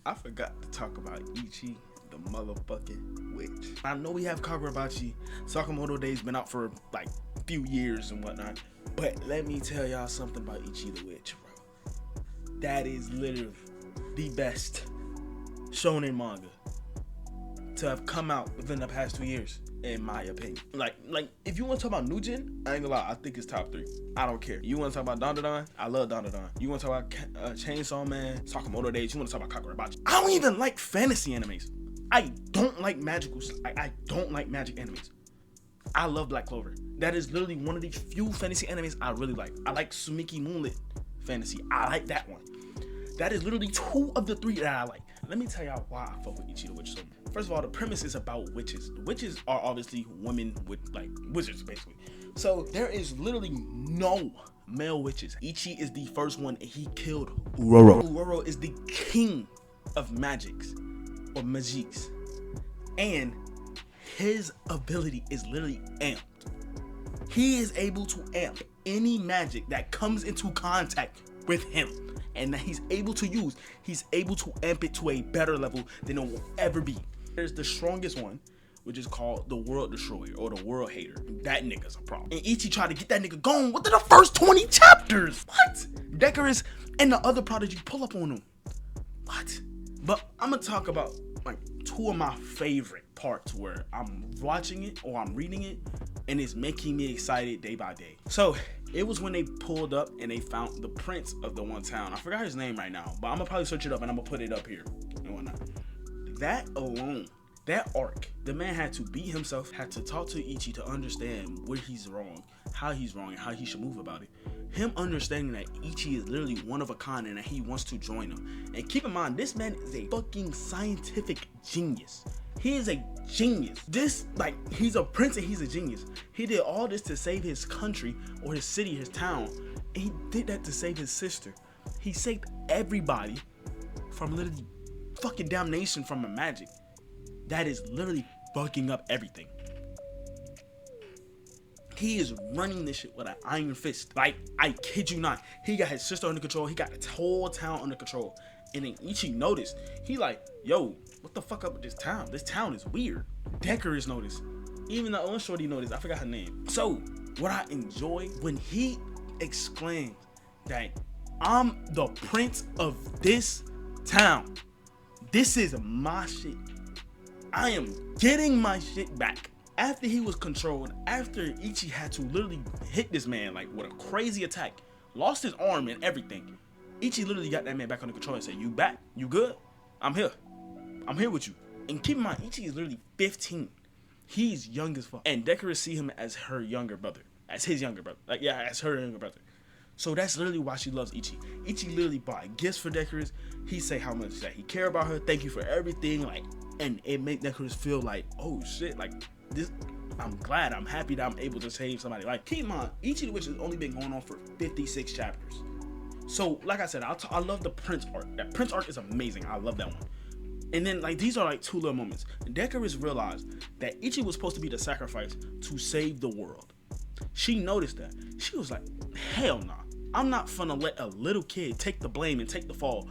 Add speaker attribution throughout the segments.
Speaker 1: I forgot to talk about Ichi, the motherfucking witch. I know we have Kagurabachi. Sakamoto Day's been out for like a few years and whatnot. But let me tell y'all something about Ichi the witch, bro. That is literally the best shonen manga to have come out within the past 2 years, in my opinion. Like if you want to talk about New Gen, I ain't gonna lie, I think it's top 3. I don't care. You want to talk about Dandadan? I love Dandadan. You want to talk about Chainsaw Man, Sakamoto Days? You want to talk about Kagurabachi? I don't even like fantasy animes. I don't like magical. I don't like magic animes. I love Black Clover. That is literally one of the few fantasy animes I really like. I like Sumiki Moonlit Fantasy. I like that one. That is literally 2 of the 3 that I like. Let me tell y'all why I fuck with Ichi the Witch so much. First of all, the premise is about witches. The witches are obviously women with like wizards, basically. So there is literally no male witches. Ichi is the first one, and he killed Uroro. Uroro is the king of magics, or magiques. And his ability is literally amped. He is able to amp any magic that comes into contact with him, and that he's able to use. He's able to amp it to a better level than it will ever be. There's the strongest one, which is called the World Destroyer, or the World Hater. That nigga's a problem. And Ichi tried to get that nigga going within the first 20 chapters. What? Decorous and the other prodigy pull up on him. What? But I'm gonna talk about like 2 of my favorite parts where I'm watching it or I'm reading it, and it's making me excited day by day. So it was when they pulled up and they found the prince of the one town. I forgot his name right now, but I'm gonna probably search it up and I'm gonna put it up here and whatnot. That alone, that arc, the man had to beat himself, had to talk to Ichi to understand where he's wrong, and how he should move about it. Him understanding that Ichi is literally one of a kind and that he wants to join him. And keep in mind, this man is a fucking scientific genius. He is a genius. He's a prince and he's a genius. He did all this to save his country or his city, his town. And he did that to save his sister. He saved everybody from literally fucking damnation from a magic that is literally fucking up everything. He is running this shit with an iron fist. Like, I kid you not. He got his sister under control. He got the whole town under control. And then Ichi noticed. He like, yo, what the fuck up with this town? This town is weird. Decorous noticed. Even the other shorty noticed. I forgot her name. So, what I enjoy when he exclaimed that I'm the prince of this town. This is my shit. I am getting my shit back. After he was controlled, after Ichi had to literally hit this man like with a crazy attack, lost his arm and everything, Ichi literally got that man back under control and said, you back? You good? I'm here. I'm here with you. And keep in mind, Ichi is literally 15. He's young as fuck. And Decorous see him as her younger brother. As his younger brother. As her younger brother. So that's literally why she loves Ichi. Ichi literally bought gifts for Decorous. He say how much that he care about her. Thank you for everything. And it make Decorous feel like, oh shit, this. I'm glad. I'm happy that I'm able to save somebody. Keep in mind, Ichi the Witch has only been going on for 56 chapters. So, like I said, I love the Prince arc. That Prince arc is amazing. I love that one. And then, these are 2 little moments. Decorous realized that Ichi was supposed to be the sacrifice to save the world. She noticed that. She was like, hell nah. I'm not finna let a little kid take the blame and take the fall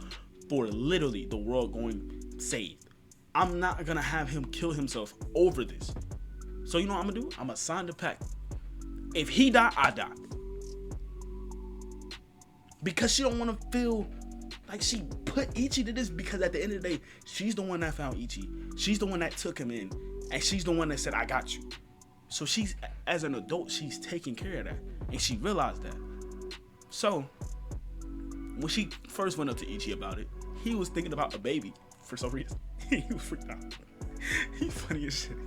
Speaker 1: for literally the world going saved. I'm not gonna have him kill himself over this. So you know what I'm gonna do? I'm gonna sign the pact. If he die, I die. Because she don't wanna feel like she put Ichi to this, because at the end of the day, she's the one that found Ichi. She's the one that took him in. And she's the one that said, I got you. So she's, as an adult, she's taking care of that. And she realized that. So, when she first went up to Ichi about it, he was thinking about a baby for some reason. He was freaked out. He's funny as shit.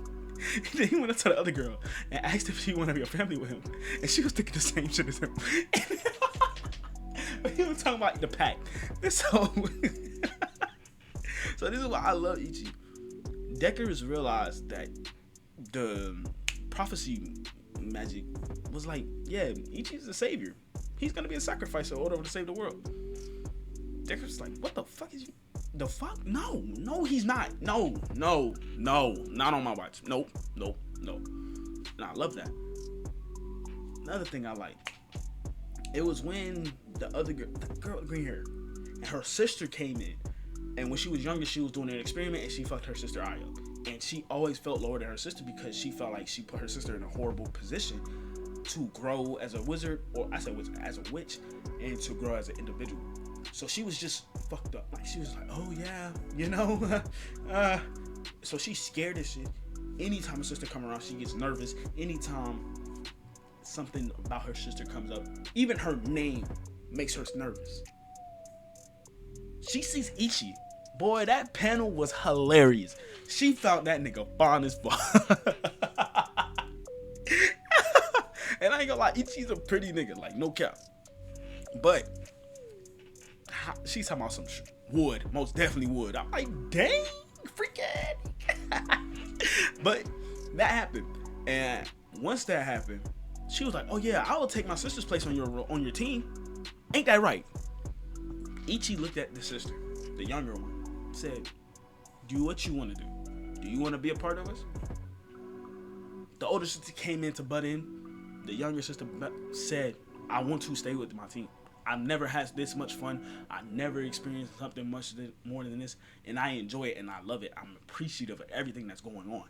Speaker 1: Then he went up to the other girl and asked if she wanted to be a family with him. And she was thinking the same shit as him. But he was talking about the pact. So this is why I love Ichi. Decorous realized that the prophecy magic was like, yeah, Ichi's the savior. He's gonna be a sacrifice in order to save the world. Decorous like, what the fuck is you? The fuck? No, he's not. No, not on my watch. Nope. And I love that. Another thing I like, it was when the other girl, the girl with green hair, and her sister came in And when she was younger, she was doing an experiment and she fucked her sister eye up. And she always felt lower than her sister because she felt like she put her sister in a horrible position to grow as a wizard, or I said wizard, as a witch, and to grow as an individual. So she was just fucked up. Like, she was like, oh yeah, you know? So she's scared as shit. Anytime her sister come around, she gets nervous. Anytime something about her sister comes up, even her name makes her nervous. She sees Ichi. Boy, that panel was hilarious. She found that nigga fine as fuck. And I ain't gonna lie, Ichi's a pretty nigga, like, no cap. But she's talking about some wood, most definitely wood. I'm like, dang, freaking. But that happened, and once that happened, she was like, oh yeah, I will take my sister's place on your team. Ain't that right? Ichi looked at the sister, the younger one, said, do what you want to do. Do you want to be a part of us? The older sister came in to butt in. The younger sister said, I want to stay with my team. I've never had this much fun. I never experienced something much more than this, and I enjoy it and I love it. I'm appreciative of everything that's going on.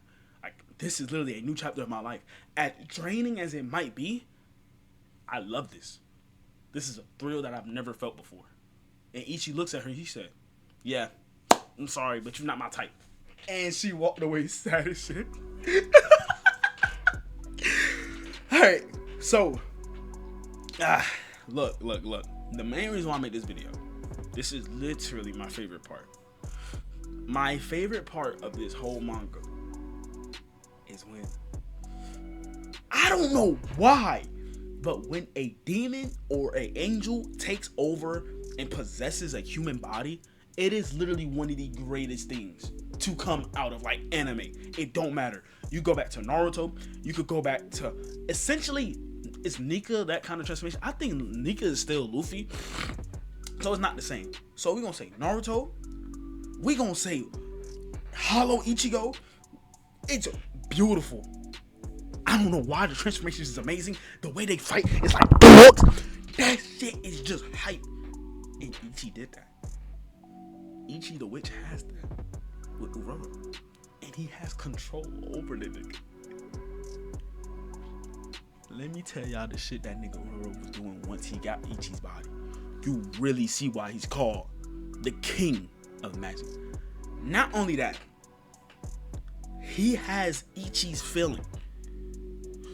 Speaker 1: Like, this is literally a new chapter of my life. As draining as it might be, I love this. This is a thrill that I've never felt before. And Ichi looks at her, he said, yeah, I'm sorry, but you're not my type. And she walked away sad as shit. Alright, so, look. The main reason why I made this video, this is literally my favorite part. My favorite part of this whole manga is when, I don't know why, but when a demon or an angel takes over and possesses a human body, it is literally one of the greatest things to come out of, like, anime. It don't matter. You go back to Naruto, you could go back to, essentially, it's Nika, that kind of transformation. I think Nika is still Luffy, so it's not the same. So we're gonna say Naruto, we're gonna say Hollow Ichigo. It's beautiful. I don't know why the transformation is amazing. The way they fight, it's like, that shit is just hype. And Ichi did that. Ichi the witch has that with Uroro, and he has control over the nigga. Let me tell y'all the shit that nigga Uroro was doing once he got Ichi's body. You really see why he's called the king of magic. Not only that, he has Ichi's feeling.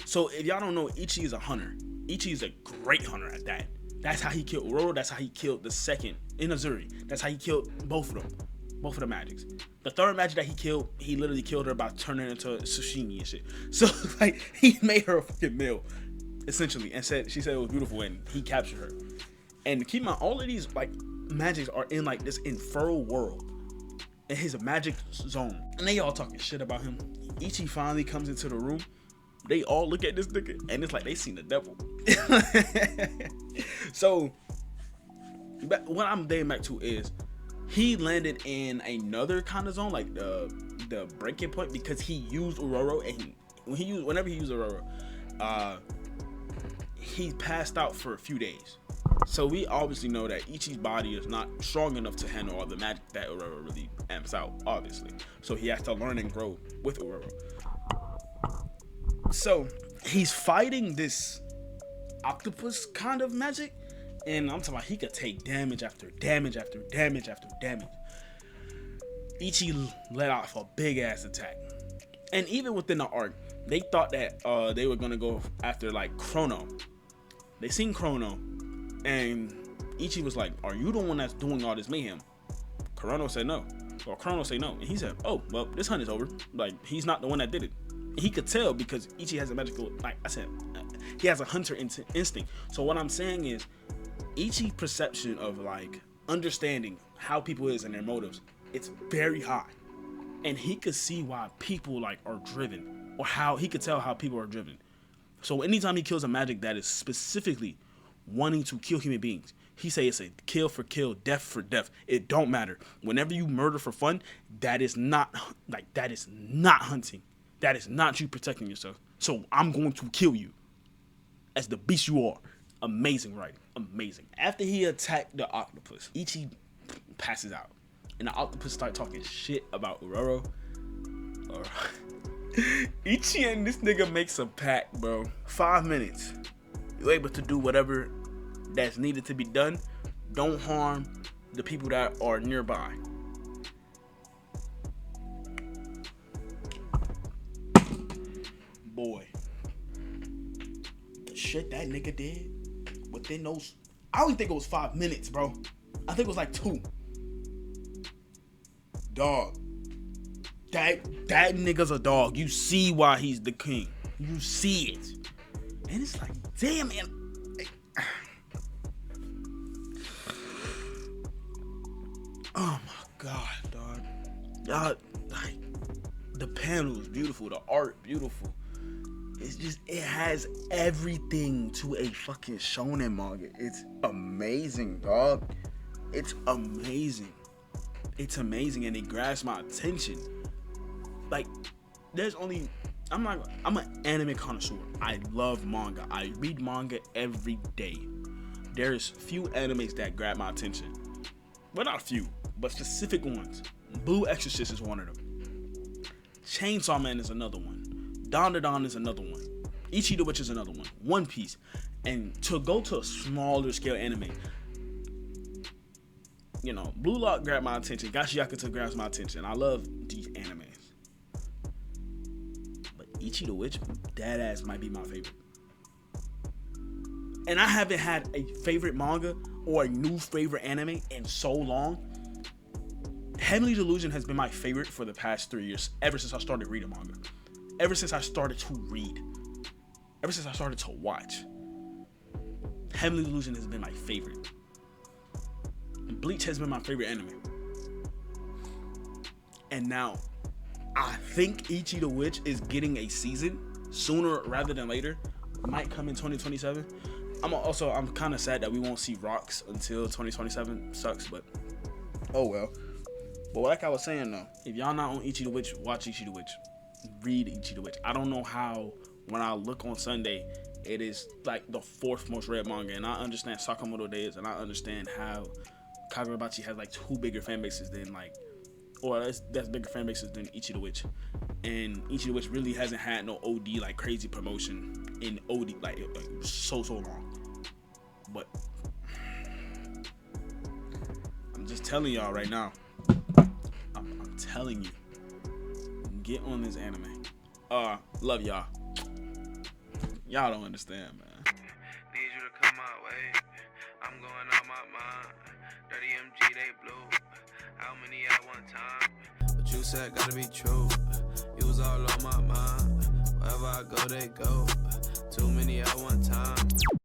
Speaker 1: So if y'all don't know, Ichi is a hunter. Ichi is a great hunter at that. That's how he killed Uroro. That's how he killed the second Inazuri. That's how he killed both of them. Both of the magics. The third magic that he killed, he literally killed her by turning her into sashimi and shit. So, like, he made her a fucking meal, essentially, and she said it was beautiful, and he captured her. And keep in mind, all of these, like, magics are in, like, this infernal world, in his magic zone. And they all talking shit about him. Ichi finally comes into the room. They all look at this nigga, and it's like they seen the devil. So, what I'm dating back to is, he landed in another kind of zone, like the breaking point, because he used Uroro, and whenever he used Uroro, he passed out for a few days. So we obviously know that Ichi's body is not strong enough to handle all the magic that Uroro really amps out, obviously. So he has to learn and grow with Uroro. So he's fighting this octopus kind of magic, and I'm talking about he could take damage after damage after damage after damage. Ichi let off a big ass attack. And even within the arc, they thought that they were gonna go after, like, Chrono. They seen Chrono, and Ichi was like, are you the one that's doing all this mayhem? Chrono said no. Or Chrono said no. And he said, oh, well, this hunt is over. Like, he's not the one that did it. And he could tell because Ichi has a magical, like I said, he has a hunter instinct. So what I'm saying is, Ichi's perception of, like, understanding how people is and their motives, it's very high. And he could see why people, like, are driven, or how he could tell how people are driven. So anytime he kills a magic that is specifically wanting to kill human beings, he say it's a kill for kill, death for death. It don't matter. Whenever you murder for fun, that is not, like, that is not hunting. That is not you protecting yourself. So I'm going to kill you as the beast you are. Amazing writing. Amazing. After he attacked the octopus, Ichi passes out. and the octopus start talking shit about Uroro, or Ichi and this nigga makes a pact, bro. 5 minutes. You're able to do whatever that's needed to be done. Don't harm the people that are nearby. Boy, the shit that nigga did within those, I don't think it was 5 minutes, bro. I think it was like 2. Dog. That nigga's a dog. You see why he's the king. You see it. And it's like, damn, man. Oh my god, dog. Y'all, like, the panel is beautiful, the art beautiful. It's just, it has everything to a fucking shonen manga. It's amazing, dog. It's amazing. It's amazing, and it grabs my attention. Like, there's only, I'm an anime connoisseur. I love manga. I read manga every day. There's few animes that grab my attention. Well, not a few, but specific ones. Blue Exorcist is one of them. Chainsaw Man is another one. Don is another one. Ichi the Witch is another one. One Piece. And to go to a smaller scale anime, you know, Blue Lock grabbed my attention. Gashi Yakuza grabs my attention. I love these animes. But Ichi the Witch, that ass might be my favorite. And I haven't had a favorite manga or a new favorite anime in so long. Heavenly Delusion has been my favorite for the past 3 years, ever since I started reading manga. Ever since I started to read. Ever since I started to watch. Heavenly Delusion has been my favorite. And Bleach has been my favorite anime. And now, I think Ichi the Witch is getting a season sooner rather than later. Might come in 2027. I'm kind of sad that we won't see Rocks until 2027. Sucks, but oh well. But like I was saying though, if y'all not on Ichi the Witch, watch Ichi the Witch. Read Ichi the Witch. I don't know how, when I look on Sunday, it is like the 4th most read manga, and I understand Sakamoto Days, and I understand how Kagurabachi has like 2 bigger fan bases than like, or that's bigger fan bases than Ichi the Witch, and Ichi the Witch really hasn't had no OD like crazy promotion in OD like so long. But I'm just telling y'all right now. I'm telling you. Get on this anime. Love y'all. Y'all don't understand, man.
Speaker 2: Need you to come my way. I'm going out my mind. Dirty MG, they blue. How many at one time? What you said gotta be true. You was all on my mind. Wherever I go, they go. Too many at one time.